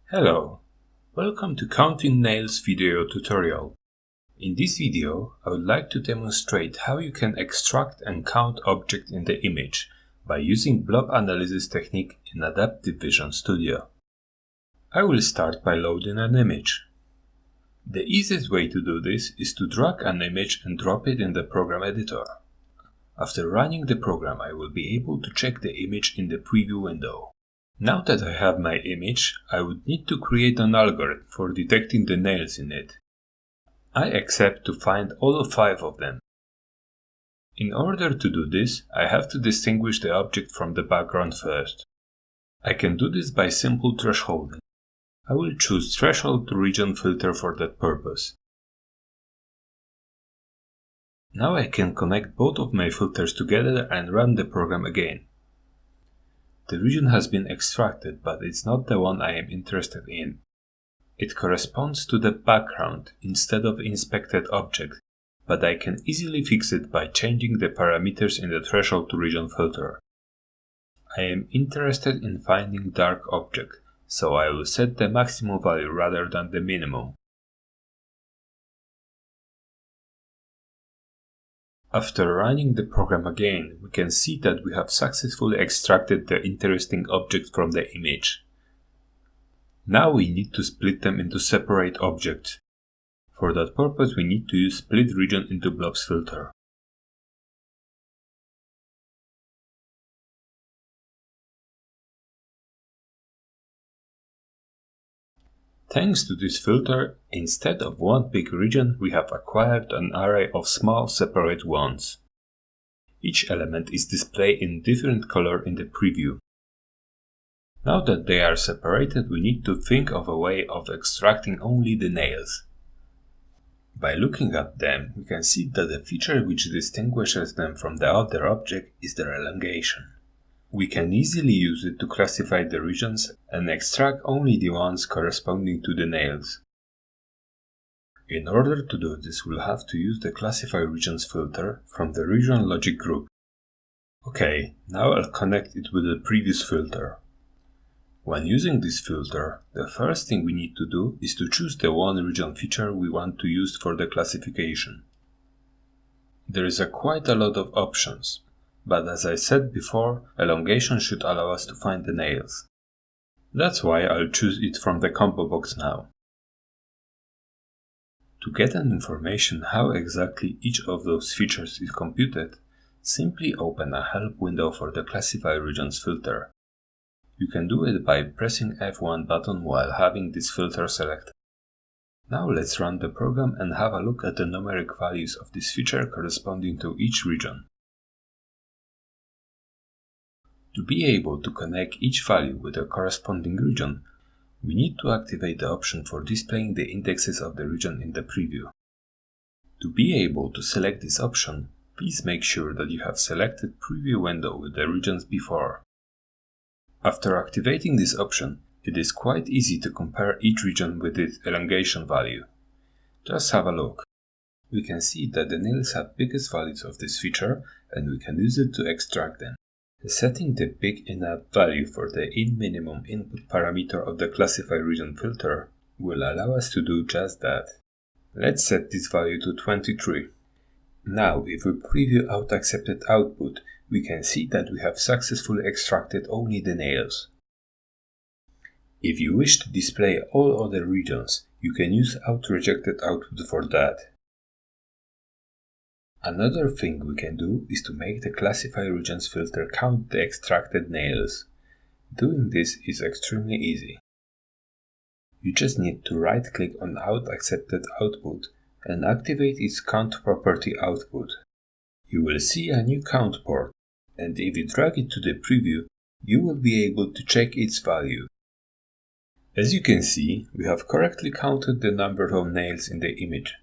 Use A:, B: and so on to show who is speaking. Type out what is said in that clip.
A: Hello, welcome to Counting Nails video tutorial. In this video, I would like to demonstrate how you can extract and count objects in the image by using Blob Analysis technique in Adaptive Vision Studio. I will start by loading an image. The easiest way to do this is to drag an image and drop it in the program editor. After running the program, I will be able to check the image in the preview window. Now that I have my image, I would need to create an algorithm for detecting the nails in it. I accept to find all 5 of them. In order to do this, I have to distinguish the object from the background first. I can do this by simple thresholding. I will choose Threshold to Region filter for that purpose. Now I can connect both of my filters together and run the program again. The region has been extracted, but it's not the one I am interested in. It corresponds to the background instead of inspected object, but I can easily fix it by changing the parameters in the Threshold to Region filter. I am interested in finding dark object, so I will set the maximum value rather than the minimum. After running the program again, we can see that we have successfully extracted the interesting object from the image. Now we need to split them into separate objects. For that purpose, we need to use Split Region into Blobs filter. Thanks to this filter, instead of one big region, we have acquired an array of small separate ones. Each element is displayed in different color in the preview. Now that they are separated, we need to think of a way of extracting only the nails. By looking at them, we can see that the feature which distinguishes them from the other object is their elongation. We can easily use it to classify the regions and extract only the ones corresponding to the nails. In order to do this, we'll have to use the Classify Regions filter from the Region Logic group. Okay, now I'll connect it with the previous filter. When using this filter, the first thing we need to do is to choose the one region feature we want to use for the classification. There is quite a lot of options. But as I said before, elongation should allow us to find the nails. That's why I'll choose it from the combo box now. To get an information how exactly each of those features is computed, simply open a help window for the Classify Regions filter. You can do it by pressing F1 button while having this filter selected. Now let's run the program and have a look at the numeric values of this feature corresponding to each region. To be able to connect each value with a corresponding region, we need to activate the option for displaying the indexes of the region in the preview. To be able to select this option, please make sure that you have selected Preview window with the regions before. After activating this option, it is quite easy to compare each region with its elongation value. Just have a look. We can see that the nails have biggest values of this feature and we can use it to extract them. Setting the big enough value for the minimum input parameter of the Classify Region filter will allow us to do just that. Let's set this value to 23. Now, if we preview out accepted output, we can see that we have successfully extracted only the nails. If you wish to display all other regions, you can use out rejected output for that. Another thing we can do is to make the Classify Regions filter count the extracted nails. Doing this is extremely easy. You just need to right-click on Out Accepted Output and activate its Count property output. You will see a new count port, and if you drag it to the preview, you will be able to check its value. As you can see, we have correctly counted the number of nails in the image.